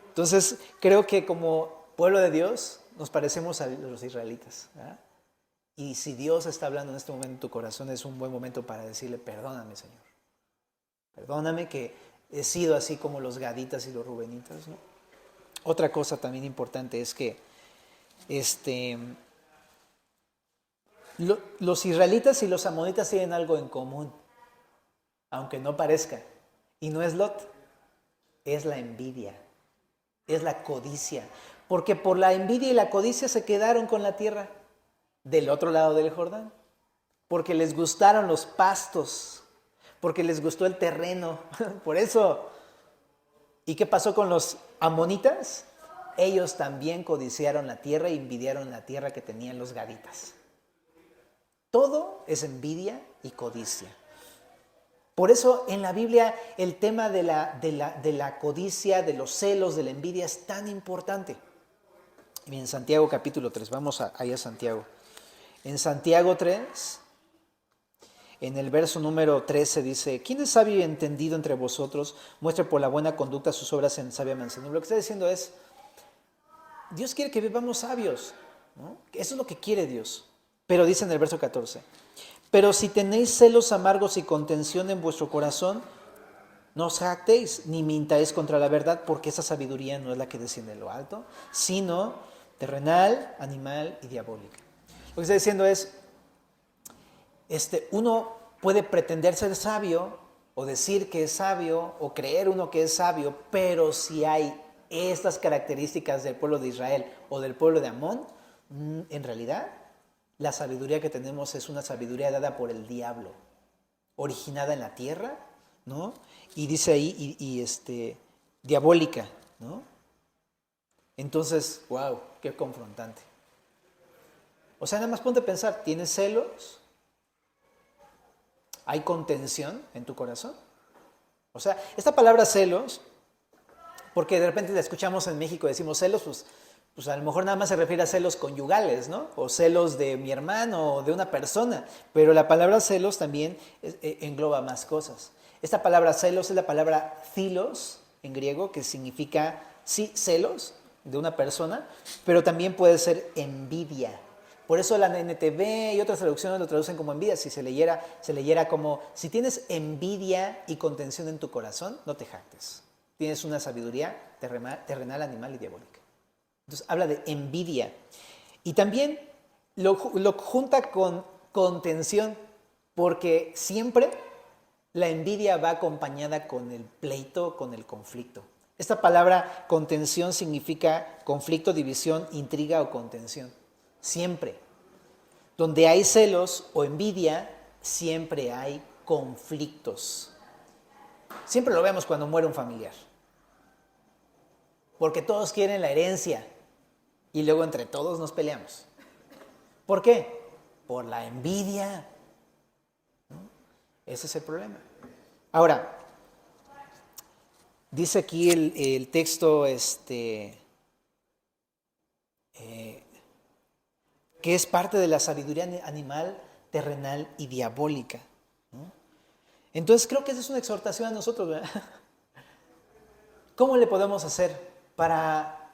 entonces creo que como pueblo de Dios nos parecemos a los israelitas, ¿verdad? Y si Dios está hablando en este momento en tu corazón, es un buen momento para decirle, perdóname, Señor. Perdóname que he sido así como los gaditas y los rubenitas, ¿no? Otra cosa también importante es que los israelitas y los amonitas tienen algo en común, aunque no parezca, y no es Lot. Es la envidia, es la codicia, porque por la envidia y la codicia se quedaron con la tierra del otro lado del Jordán, porque les gustaron los pastos, porque les gustó el terreno, por eso. ¿Y qué pasó con los amonitas? Ellos también codiciaron la tierra y envidiaron la tierra que tenían los gaditas. Todo es envidia y codicia. Por eso en la Biblia el tema de la codicia, de los celos, de la envidia es tan importante. Y en Santiago capítulo 3, vamos ahí a Santiago. En Santiago 3, en el verso número 13 dice, ¿quién es sabio y entendido entre vosotros? Muestre por la buena conducta sus obras en sabia mansedumbre. Lo que está diciendo es, Dios quiere que vivamos sabios, ¿no? Eso es lo que quiere Dios. Pero dice en el verso 14, pero si tenéis celos amargos y contención en vuestro corazón, no os jactéis, ni mintáis contra la verdad, porque esa sabiduría no es la que desciende de lo alto, sino terrenal, animal y diabólica. Lo que está diciendo es, uno puede pretender ser sabio, o decir que es sabio, o creer uno que es sabio, pero si hay estas características del pueblo de Israel o del pueblo de Amón, en realidad la sabiduría que tenemos es una sabiduría dada por el diablo, originada en la tierra, ¿no? Y dice ahí, diabólica, ¿no? Entonces, wow, qué confrontante. O sea, nada más ponte a pensar, ¿tienes celos? ¿Hay contención en tu corazón? O sea, esta palabra celos, porque de repente la escuchamos en México, decimos celos, pues a lo mejor nada más se refiere a celos conyugales, ¿no? O celos de mi hermano o de una persona. Pero la palabra celos también engloba más cosas. Esta palabra celos es la palabra philos en griego, que significa, sí, celos de una persona, pero también puede ser envidia. Por eso la NTV y otras traducciones lo traducen como envidia. Si se leyera como, si tienes envidia y contención en tu corazón, no te jactes. Tienes una sabiduría terrenal, animal y diabólica. Entonces habla de envidia. Y también lo junta con contención, porque siempre la envidia va acompañada con el pleito, con el conflicto. Esta palabra contención significa conflicto, división, intriga o contención. Siempre. Donde hay celos o envidia, siempre hay conflictos. Siempre lo vemos cuando muere un familiar. Porque todos quieren la herencia y luego entre todos nos peleamos. ¿Por qué? Por la envidia. ¿No? Ese es el problema. Ahora, dice aquí el texto que es parte de la sabiduría animal, terrenal y diabólica, ¿no? Entonces creo que esa es una exhortación a nosotros, ¿verdad? ¿Cómo le podemos hacer para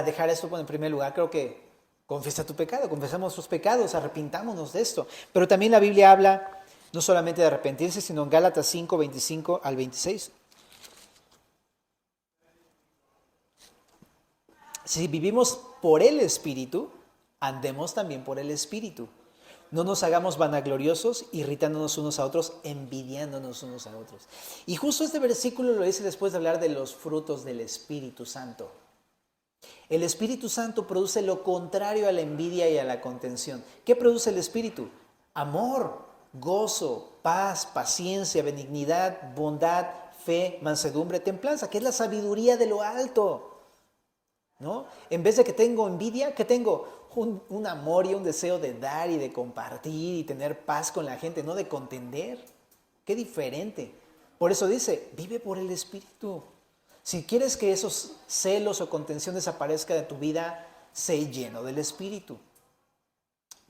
dejar esto? Bueno, en primer lugar, creo que confiesa tu pecado, confesamos nuestros pecados, arrepintámonos de esto. Pero también la Biblia habla no solamente de arrepentirse, sino en Gálatas 5, 25 al 26. Si vivimos por el Espíritu, andemos también por el Espíritu. No nos hagamos vanagloriosos, irritándonos unos a otros, envidiándonos unos a otros. Y justo este versículo lo dice después de hablar de los frutos del Espíritu Santo. El Espíritu Santo produce lo contrario a la envidia y a la contención. ¿Qué produce el Espíritu? Amor, gozo, paz, paciencia, benignidad, bondad, fe, mansedumbre, templanza, que es la sabiduría de lo alto, ¿no? En vez de que tengo envidia, ¿qué tengo? Un amor y un deseo de dar y de compartir y tener paz con la gente, no de contender. Qué diferente. Por eso dice, vive por el Espíritu. Si quieres que esos celos o contención desaparezca de tu vida, sé lleno del Espíritu.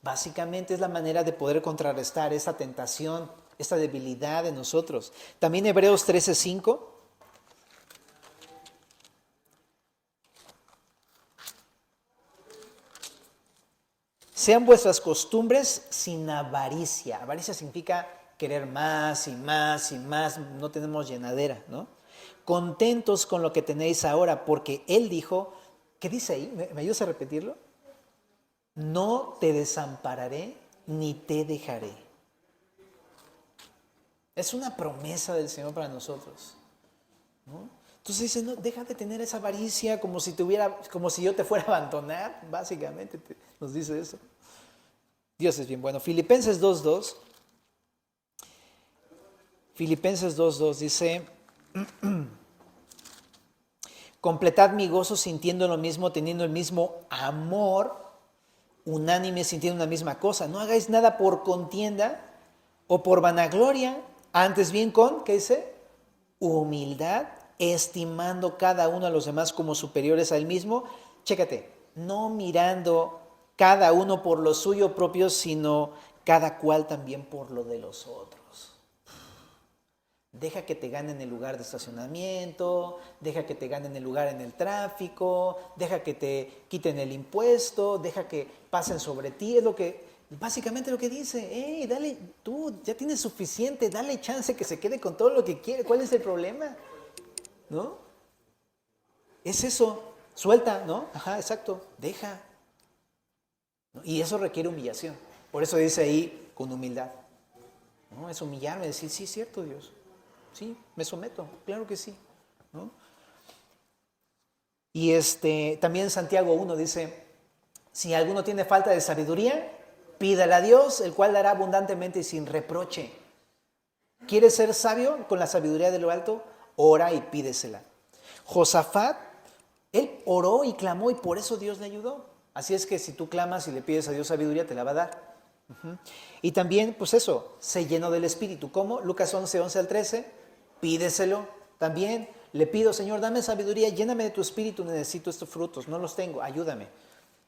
Básicamente es la manera de poder contrarrestar esta tentación, esta debilidad de nosotros. También Hebreos 13:5. Sean vuestras costumbres sin avaricia. Avaricia significa querer más y más y más. No tenemos llenadera, ¿no? Contentos con lo que tenéis ahora, porque Él dijo, ¿qué dice ahí? ¿Me ayudas a repetirlo? No te desampararé ni te dejaré. Es una promesa del Señor para nosotros, ¿no? Entonces dice, no, deja de tener esa avaricia como si yo te fuera a abandonar, básicamente nos dice eso. Dios es bien bueno. Filipenses 2:2. Filipenses 2:2 dice, completad mi gozo sintiendo lo mismo, teniendo el mismo amor, unánime, sintiendo una misma cosa. No hagáis nada por contienda o por vanagloria, antes bien con, ¿qué dice? Humildad, estimando cada uno a los demás como superiores a él mismo. Chécate, no mirando cada uno por lo suyo propio, sino cada cual también por lo de los otros. Deja que te ganen el lugar de estacionamiento, deja que te ganen el lugar en el tráfico, deja que te quiten el impuesto, deja que pasen sobre ti. Es básicamente lo que dice. Dale, tú ya tienes suficiente, dale chance que se quede con todo lo que quiere. ¿Cuál es el problema? ¿No? Es eso, suelta, ¿no? Ajá, exacto, deja. ¿No? Y eso requiere humillación. Por eso dice ahí, con humildad. ¿No? Es humillarme, decir, sí, es cierto, Dios. Sí, me someto, claro que sí, ¿no? Y también Santiago 1 dice, si alguno tiene falta de sabiduría, pídala a Dios, el cual dará abundantemente y sin reproche. ¿Quieres ser sabio con la sabiduría de lo alto? Ora y pídesela. Josafat, él oró y clamó y por eso Dios le ayudó. Así es que si tú clamas y le pides a Dios sabiduría, te la va a dar. Y también, pues eso, se llenó del Espíritu. ¿Cómo? Lucas 11 al 13, pídeselo. También le pido, Señor, dame sabiduría, lléname de tu Espíritu, necesito estos frutos, no los tengo, ayúdame.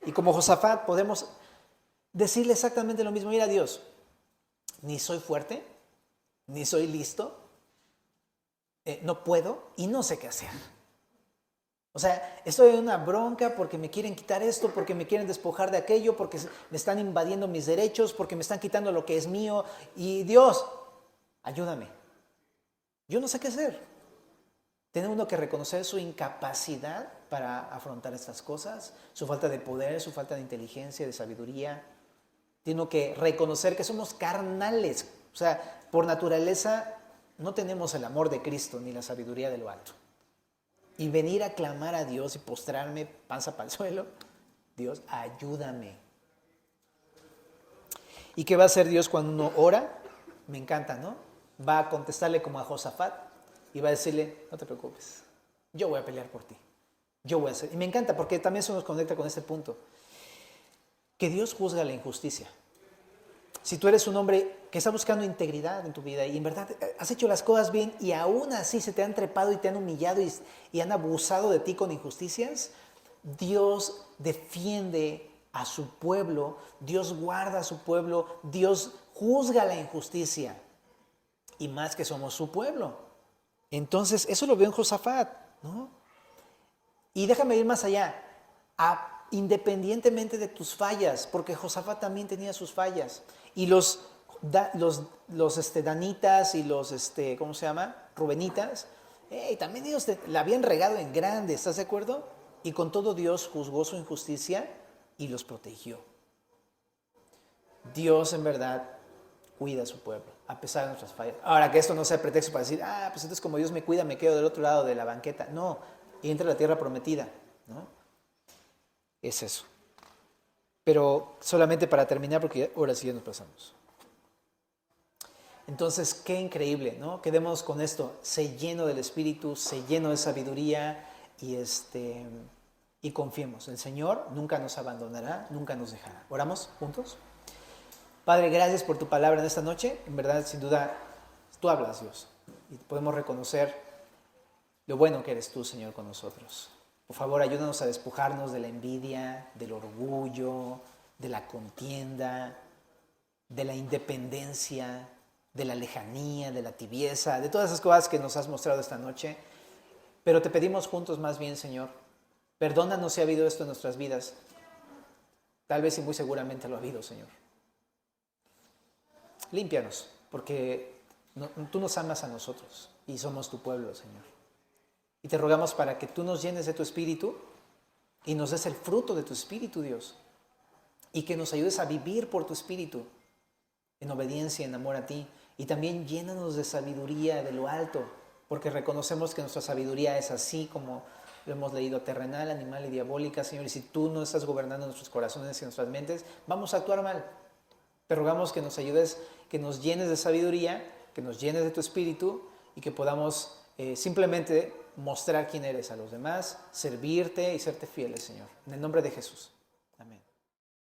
Y como Josafat podemos decirle exactamente lo mismo. Mira, Dios, ni soy fuerte, ni soy listo, no puedo y no sé qué hacer. O sea, estoy en una bronca porque me quieren quitar esto, porque me quieren despojar de aquello, porque me están invadiendo mis derechos, porque me están quitando lo que es mío. Y Dios, ayúdame. Yo no sé qué hacer. Tiene uno que reconocer su incapacidad para afrontar estas cosas, su falta de poder, su falta de inteligencia, de sabiduría. Tiene uno que reconocer que somos carnales. O sea, por naturaleza no tenemos el amor de Cristo ni la sabiduría de lo alto. Y venir a clamar a Dios y postrarme panza para el suelo, Dios, ayúdame. ¿Y qué va a hacer Dios cuando uno ora? Me encanta, ¿no? Va a contestarle como a Josafat y va a decirle, no te preocupes, yo voy a pelear por ti. Yo voy a hacer. Y me encanta porque también eso nos conecta con este punto. Que Dios juzga la injusticia. Si tú eres un hombre que está buscando integridad en tu vida y en verdad has hecho las cosas bien y aún así se te han trepado y te han humillado y han abusado de ti con injusticias, Dios defiende a su pueblo, Dios guarda a su pueblo, Dios juzga la injusticia y más que somos su pueblo. Entonces eso lo veo en Josafat, ¿no? Y déjame ir más allá, independientemente de tus fallas, porque Josafat también tenía sus fallas. Y los danitas y los, ¿cómo se llama? Rubenitas, también ellos la habían regado en grande, ¿estás de acuerdo? Y con todo Dios juzgó su injusticia y los protegió. Dios en verdad cuida a su pueblo, a pesar de nuestras fallas. Ahora, que esto no sea pretexto para decir, pues entonces como Dios me cuida, me quedo del otro lado de la banqueta. No, y entra a la tierra prometida, ¿no? Es eso. Pero solamente para terminar, porque ahora sí ya nos pasamos. Entonces, qué increíble, ¿no? Quedemos con esto, sé lleno del Espíritu, sé lleno de sabiduría y confiemos. El Señor nunca nos abandonará, nunca nos dejará. ¿Oramos juntos? Padre, gracias por tu palabra en esta noche. En verdad, sin duda, tú hablas, Dios. Y podemos reconocer lo bueno que eres tú, Señor, con nosotros. Por favor, ayúdanos a despojarnos de la envidia, del orgullo, de la contienda, de la independencia, de la lejanía, de la tibieza, de todas esas cosas que nos has mostrado esta noche. Pero te pedimos juntos más bien, Señor, perdónanos si ha habido esto en nuestras vidas. Tal vez y muy seguramente lo ha habido, Señor. Límpianos, porque tú nos amas a nosotros y somos tu pueblo, Señor. Y te rogamos para que tú nos llenes de tu Espíritu y nos des el fruto de tu Espíritu, Dios. Y que nos ayudes a vivir por tu Espíritu, en obediencia, en amor a ti. Y también llénanos de sabiduría de lo alto, porque reconocemos que nuestra sabiduría es así como lo hemos leído, terrenal, animal y diabólica, Señor. Y si tú no estás gobernando nuestros corazones y nuestras mentes, vamos a actuar mal. Te rogamos que nos ayudes, que nos llenes de sabiduría, que nos llenes de tu Espíritu y que podamos simplemente mostrar quién eres a los demás, servirte y serte fieles, Señor. En el nombre de Jesús.